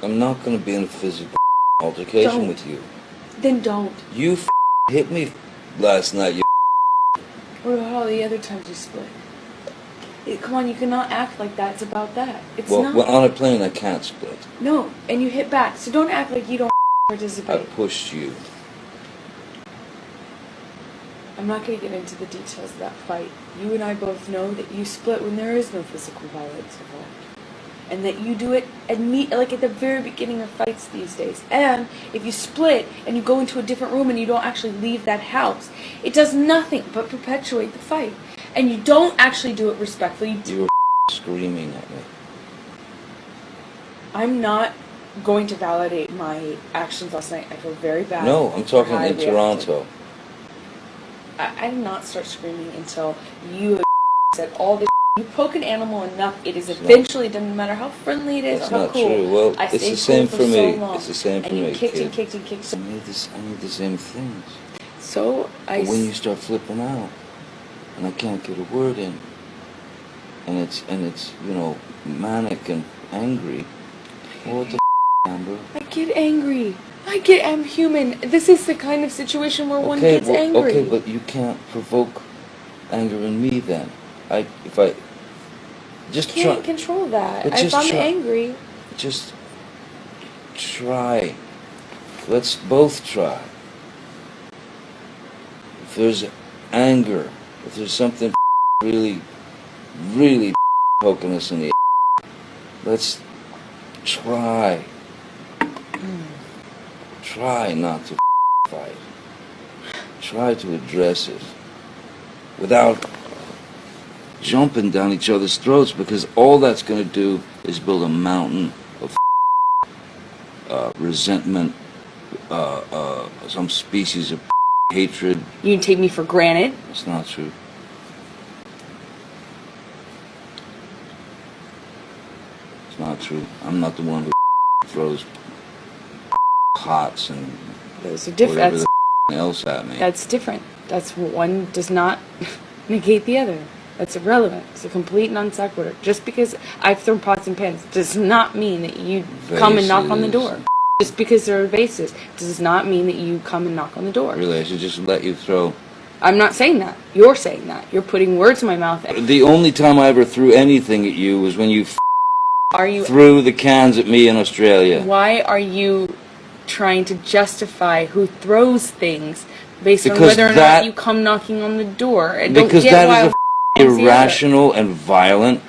I'm not going to be in a physical altercation Don't. with you. Then don't. You hit me last night, you. What about all the other times you split? Come on, you cannot act like that. It's about that. It's Well, not. well, on a plane I can't split. No, and you hit back. So don't act like you don't I participate. pushed you. I'm not going to get into the details of that fight. You and I both know that you split when there is no physical violence involved. And that you do it at the very beginning of fights these days. And if you split and you go into a different room and you don't actually leave that house, it does nothing but perpetuate the fight. And you don't actually do it respectfully. You were screaming at me. I'm not going to validate my actions last night. I feel very bad. No, I'm talking for how I in reacted. Toronto. I did not start screaming until you said all this. You poke an animal enough, it is eventually, doesn't matter how friendly it is That's or how not cool. true. Well, I it's stayed the same cool for so me. long, It's the same for and me, you kicked kid. and kicked and kicked. I need the same things. So But when you start flipping out, and I can't get a word in, and it's manic and angry. Well, what the Amber? I get angry. I'm human. This is the kind of situation where one gets angry. Okay, but you can't provoke anger in me then. Can't control that. But If just I'm try. angry, Just try. Let's both try. If there's anger, if there's something really, really poking us in the let's try. Try not to fight. Try to address it without jumping down each other's throats, because all that's going to do is build a mountain of resentment, some species of hatred. you can take me for granted. It's not true. It's not true. I'm not the one who throws pots and Those are different. whatever the else at me. That's different. That's one does not negate the other. That's irrelevant. It's a complete non sequitur. Just because I've thrown pots and pans does not mean that you come and knock on the door. Just because there are vases does not mean that you come and knock on the door. Really, I should just let you throw. I'm not saying that. You're saying that. You're putting words in my mouth. The only time I ever threw anything at you was when you Are you? threw the cans at me in Australia. Why are you trying to justify who throws things based on Because whether or that- not you come knocking on the door? And don't Because get that why is a one's the irrational and violent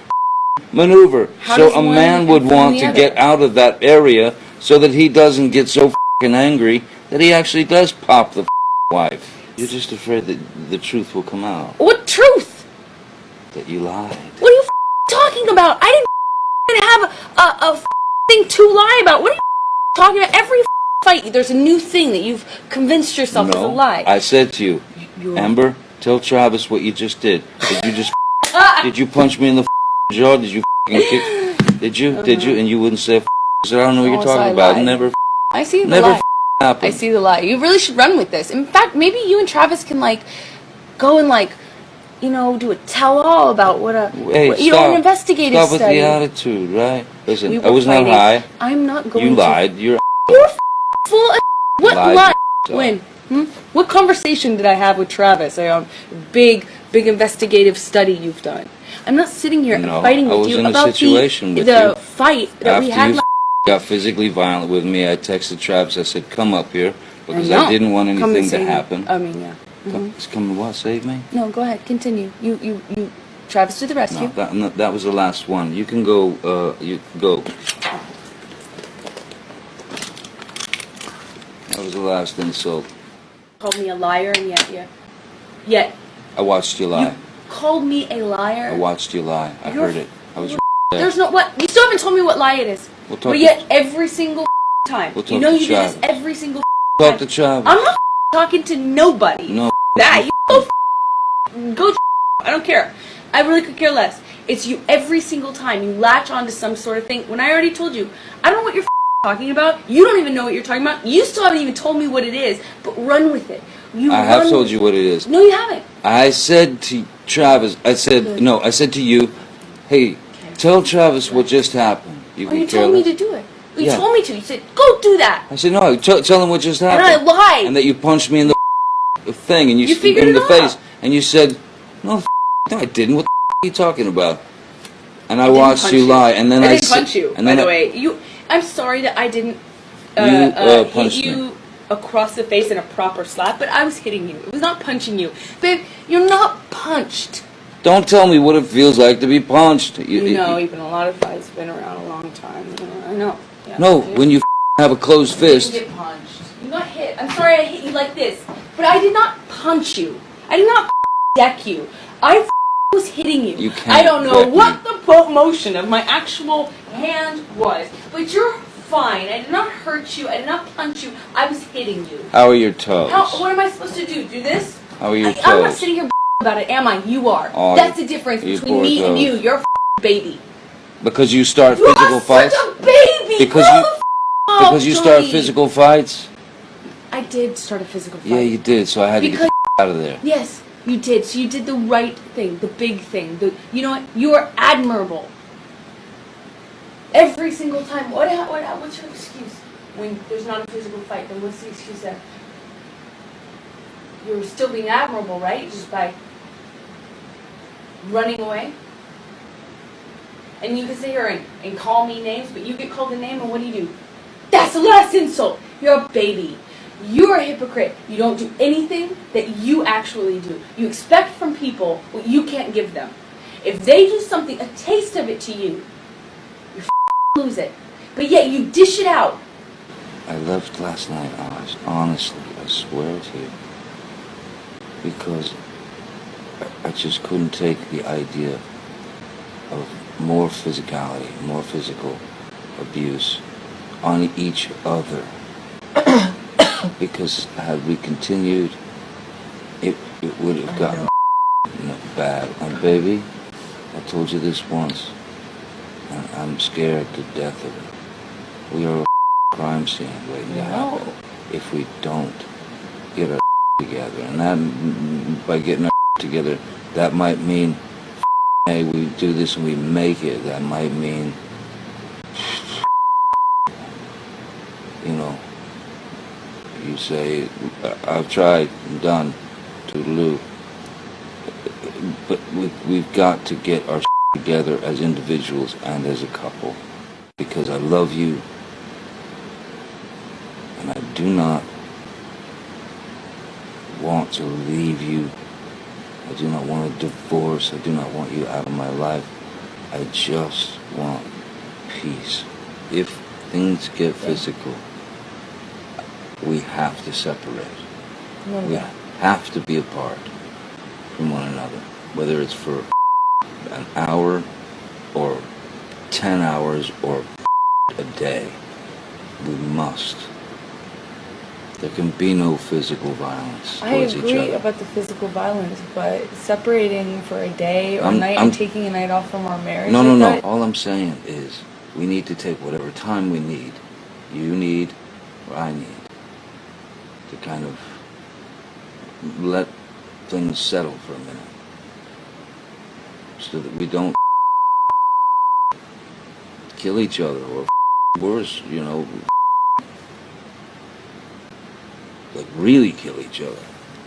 maneuver. How So does a one man would inform want the to other? get out of that area so that he doesn't get so angry that he actually does pop the wife. You're just afraid that the truth will come out, What truth? that you lied. What are you talking about? I didn't have a thing to lie about. What are you talking about? Every fight, there's a new thing that you've convinced yourself is a No, lie. I said to you, You're- Amber, tell Travis what you just did. Did you just did you punch me in the jaw? Did you kick? Did you? Did you? And you wouldn't say I don't know what you're Oh, so I talking about. lied. Never I see the never lie. happened. I see the lie. You really should run with this. In fact, maybe you and Travis can go and do a tell-all about what Hey, an investigative stop with study. the attitude, right? Listen, We I were was not fighting. high. I'm not going You to. lied. You're You're full of what Lied lie? to yourself. When? What conversation did I have with Travis? Big investigative study you've done. I'm not sitting here No, fighting I with was you in a about situation with the you. fight that we After had. you got physically violent with me, I texted Travis. I said, "Come up here," because know. I didn't want Come and anything to save me. happen. I mean, yeah. Come and what? Save me? No, go ahead. Continue. You. Travis to the rescue. No, that was the last one. You can go. You go. That was the last insult. Called me a liar, and yet I watched you lie. you called me a liar. I watched you lie. I You're heard it. I was there. There's no what. You still haven't told me what lie it is. We'll talk But to- yet every single time, We'll you talk know to you do this Travis. every single Talk time. to Travis. I'm not talking to nobody. No. That you go. I don't care. I really could care less. It's you every single time. You latch onto some sort of thing. When I already told you, I don't know what you're talking about. You don't even know what you're talking about. You still haven't even told me what it is. But run with it. I have told you what it is. No, you haven't. I said to Travis. I said to you, hey, tell Travis what just happened. You Oh, can you care told me less. to do it. You Yeah. told me to. You said, go do that. I said, no, tell them what just And happened. I lied. And that you punched me in the thing, and you figured in the it face, out. and you said, no, no, I didn't. What the are you talking about? And I didn't watched punch you lie, and then I I didn't punch you, and by then the I- way. I'm sorry that I didn't hit punched me. you across the face in a proper slap, but I was hitting you. It was not punching you. Babe, you're not punched. Don't tell me what it feels like to be punched. You know, even a lot of fights been around a long time. You know, I know. Yeah. No, when you have a closed You didn't fist. get punched. You got hit. I'm sorry I hit you like this, but I did not punch you. I did not deck you. I was hitting you. You can't I don't know deck what me. the motion of my actual hand was, but you're fine. I did not hurt you. I did not punch you. I was hitting you. How are your toes? What am I supposed to do? Do this? How are your I'm not toes? sitting here about it, am I? You are. Oh, That's the difference you between poor me and toes. you. You're a baby. Because you start You physical are fights? such a baby. Because Grow you- the up, Because you start Johnny. physical fights? I did start a physical fight. Yeah, you did, so I had to Because- get the out of there. Yes, you did. So you did the right thing, the big thing. You know what? You are admirable. Every single time. What's your excuse when there's not a physical fight? Then what's the excuse then? You're still being admirable, right? Just by running away. And you can sit here and call me names, but you get called a name, and what do? That's the last insult. You're a baby. You're a hypocrite. You don't do anything that you actually do. You expect from people what you can't give them. If they do something, a taste of it to you, you lose it. But yet you dish it out. I left last night, honestly, I swear to you. Because I just couldn't take the idea of more physicality, more physical abuse on each other. Because had we continued, it would have gotten bad. And baby, I told you this once, and I'm scared to death of it. We are a crime scene waiting to happen if we don't get our together. And that, by getting our together, that might mean, hey, we do this and we make it. That might mean, you know, you say, I've tried, I'm done, toodaloo. But we've got to get our together as individuals and as a couple. Because I love you, and I do not want to leave you. I do not want a divorce. I do not want you out of my life. I just want peace. If things get physical, we have to separate. We have to be apart from one another, whether it's for an hour or 10 hours or a day. We must. There can be no physical violence I towards each agree other. about the physical violence, but separating for a day or I'm- night I'm- and taking a night off from our marriage. No, like no, no. that- All I'm saying is we need to take whatever time we need. You need, or I need, to kind of let things settle for a minute. So that we don't kill each other or worse, you know, like really kill each other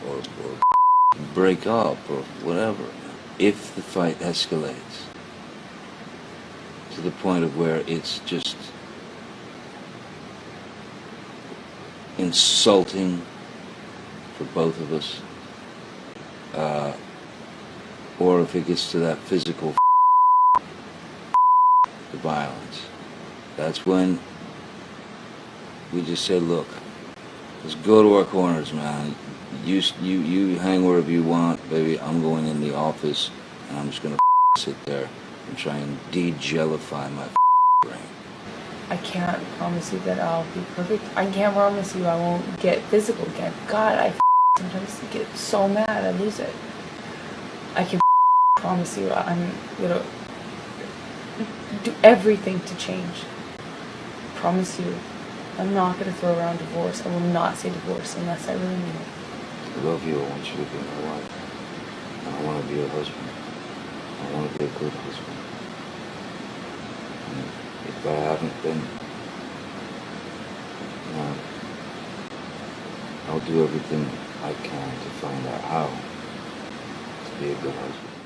or break up or whatever. If the fight escalates to the point of where it's just insulting for both of us, or if it gets to that physical the violence, that's when we just say, look, let's go to our corners, man. You hang wherever you want, baby. I'm going in the office, and I'm just gonna sit there and try and de-jellify my brain. I can't promise you that I'll be perfect. I can't promise you I won't get physical again. God, I sometimes get so mad I lose it. I can promise you I'm gonna do everything to change. Promise you. I'm not gonna throw around divorce. I will not say divorce unless I really mean it. I love you. I want you to be my wife. And I want to be your husband. I want to be a good husband. And if I haven't been, I'll do everything I can to find out how to be a good husband.